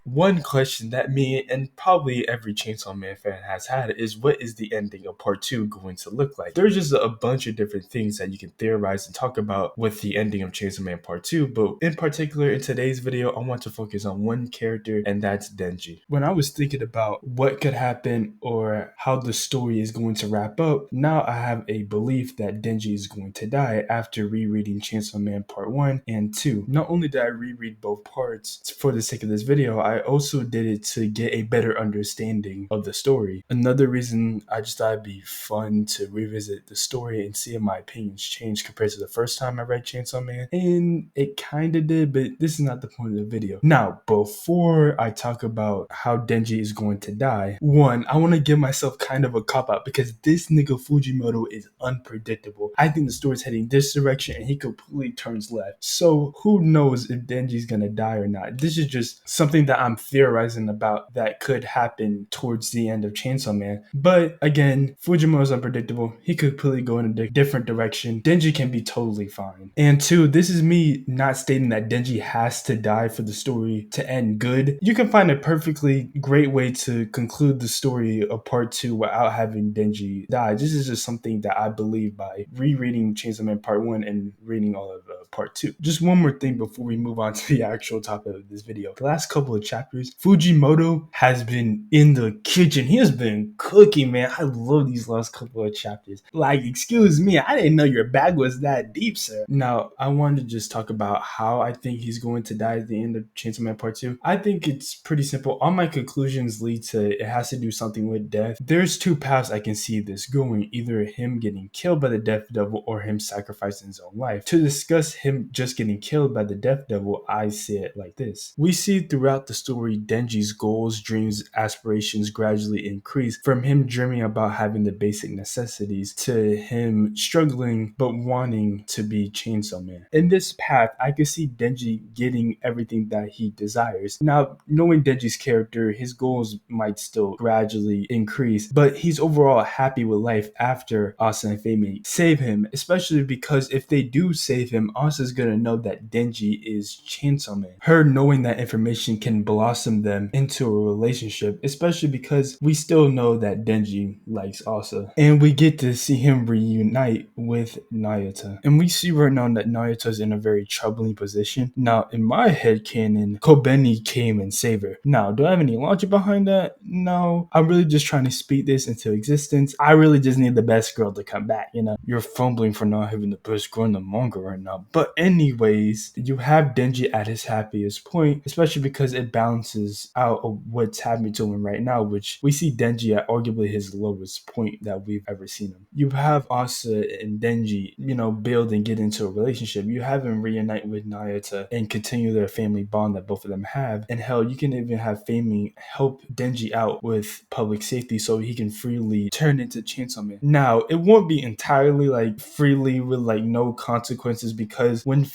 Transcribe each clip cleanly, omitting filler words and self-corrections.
One question that me and probably every Chainsaw Man fan has had is, what is the ending of part 2 going to look like? There's just a bunch of different things that you can theorize and talk about with the ending of Chainsaw Man part 2, but in particular in today's video, I want to focus on one character, and that's Denji. When I was thinking about what could happen or how the story is going to wrap up, now I have a belief that Denji is going to die after rereading Chainsaw Man part 1 and 2. Not only did I reread both parts for the sake of this video, I also did it to get a better understanding of the story. Another reason I just thought it'd be fun to revisit the story and see if my opinions changed compared to the first time I read Chainsaw Man, and it kinda did, but this is not the point of the video. Now, before I talk about how Denji is going to die, one, I want to give myself kind of a cop-out because this nigga Fujimoto is unpredictable. I think the story's heading this direction and he completely turns left. So who knows if Denji's gonna die or not? This is just something that I'm theorizing about that could happen towards the end of Chainsaw Man. But again, Fujimoto's unpredictable. He could completely go in a different direction. Denji can be totally fine. And two, this is me not stating that Denji has to die for the story to end good. You can find a perfectly great way to conclude the story of part 2 without having Denji die. This is just something that I believe by rereading Chainsaw Man part 1 and reading all of part 2. Just one more thing before we move on to the actual topic of this video. The last couple of chapters, Fujimoto has been in the kitchen. He has been cooking, man. I love these last couple of chapters. Like, excuse me, I didn't know your bag was that deep, sir. Now, I wanted to just talk about how I think he's going to die at the end of Chainsaw Man part 2. I think it's pretty simple. All my conclusions lead to it has to do something with death. There's two paths I can see this going, either him getting killed by the Death Devil or him sacrificing his own life. To discuss him just getting killed by the Death Devil, I see it like this. We see throughout the story Denji's goals, dreams, aspirations gradually increase, from him dreaming about having the basic necessities to him struggling but wanting to be Chainsaw Man. In this path, I can see Denji getting everything that he desires. Now, knowing Denji's character, his goals might still gradually increase, but he's overall happy with life after Asa and Femi save him, especially because if they do save him, Asa's gonna know that Denji is Chainsaw Man. Her knowing that information can blossom them into a relationship, especially because we still know that Denji likes Asa. And we get to see him reunite with Nayata. And we see right now that Nayata's in a very troubling position. Now, in my head canon, Kobeni came and saved her. Now, do I have any logic behind that? No. I'm really just trying to speak this into existence. I really just need the best girl to come back, you know? You're fumbling for not having the best girl in the manga right now. But anyways, you have Denji at his happiest point, especially because it balances out of what's happening to him right now, which we see Denji at arguably his lowest point that we've ever seen him. You have Asa and Denji, you know, build and get into a relationship. You have him reunite with Nayata and continue their family bond that both of them have. And hell, you can even have Femi help Denji out with public safety so he can freely turn into Chainsaw Man. Now, it won't be entirely like freely with like no consequences, because when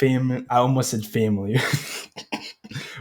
I almost said family.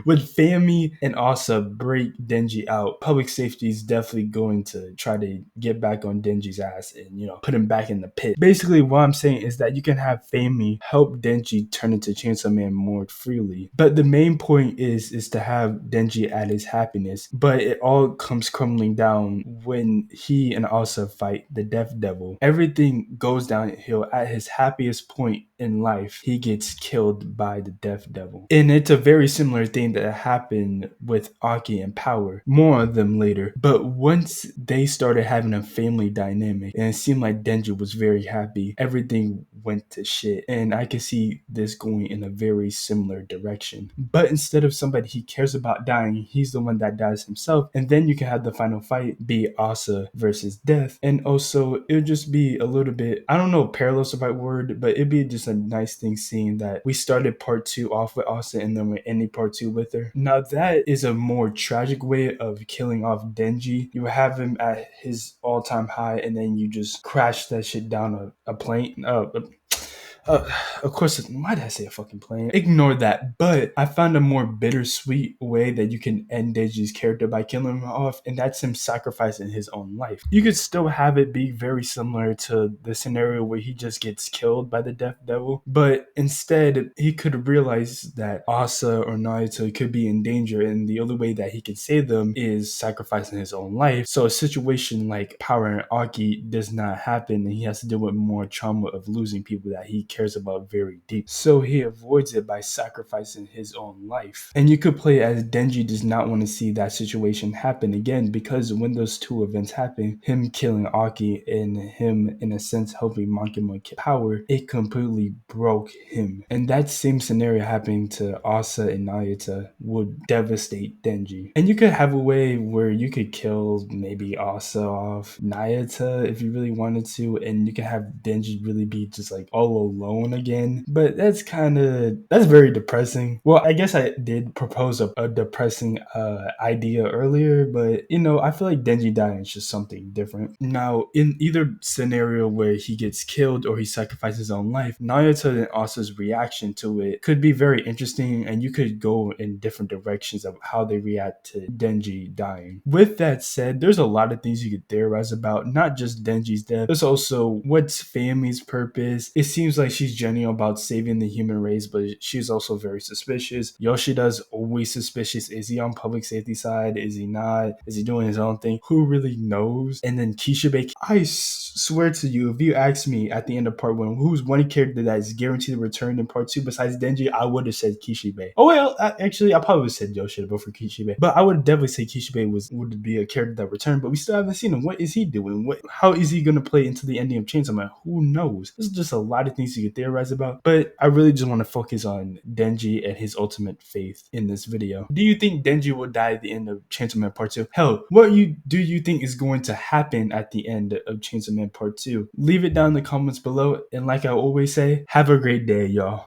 When Fami and Asa break Denji out, public safety is definitely going to try to get back on Denji's ass and, you know, put him back in the pit. Basically, what I'm saying is that you can have Fami help Denji turn into Chainsaw Man more freely. But the main point is to have Denji at his happiness. But it all comes crumbling down when he and Asa fight the Death Devil. Everything goes downhill at his happiest point in life. He gets killed by the Death Devil. And it's a very similar thing that happened with Aki and Power. More on them later. But once they started having a family dynamic and it seemed like Denji was very happy, everything went to shit. And I can see this going in a very similar direction. But instead of somebody he cares about dying, he's the one that dies himself. And then you can have the final fight be Asa versus Death. And also, it would just be a little bit, I don't know if parallel's the right word, but it'd be just a nice thing seeing that we started part 2 off with Asa and then we're ending part 2 with her. Now, that is a more tragic way of killing off Denji. You have him at his all-time high and then you just crash that shit down a plane. Of course, why did I say a fucking plane? Ignore that. But I found a more bittersweet way that you can end Denji's character by killing him off, and that's him sacrificing his own life. You could still have it be very similar to the scenario where he just gets killed by the Death Devil, but instead he could realize that Asa or Naruto could be in danger, and the only way that he could save them is sacrificing his own life. So a situation like Power and Aki does not happen, and he has to deal with more trauma of losing people that he cares about very deep. So he avoids it by sacrificing his own life. And you could play as Denji does not want to see that situation happen again, because when those two events happen, him killing Aki and him in a sense helping Monkey kill Power, it completely broke him. And that same scenario happening to Asa and Nayata would devastate Denji. And you could have a way where you could kill maybe Asa off, Nayata if you really wanted to, and you can have Denji really be just like all alone again. But that's very depressing. Well, I guess I did propose a depressing idea earlier, but I feel like Denji dying is just something different. Now, in either scenario where he gets killed or he sacrifices his own life, Naruto and Asa's reaction to it could be very interesting, and you could go in different directions of how they react to Denji dying. With that said, there's a lot of things you could theorize about, not just Denji's death. There's also what's family's purpose. It seems like she's genuine about saving the human race, but she's also very suspicious. Yoshida's always suspicious. Is he on public safety side? Is he not? Is he doing his own thing? Who really knows? And then Kishibe, I swear to you, if you asked me at the end of part 1, who's one character that is guaranteed to return in part 2 besides Denji, I would have said Kishibe. Oh well, actually, I probably would have said Yoshida before Kishibe, but I would definitely say Kishibe would be a character that returned, but we still haven't seen him. What is he doing? How is he going to play into the ending of Chainsaw Man? Who knows? There's just a lot of things you could theorize about, but I really just want to focus on Denji and his ultimate faith in this video. Do you think Denji will die at the end of Chainsaw Man Part 2? Hell, do you think is going to happen at the end of Chainsaw Man Part 2? Leave it down in the comments below, and like I always say, have a great day, y'all.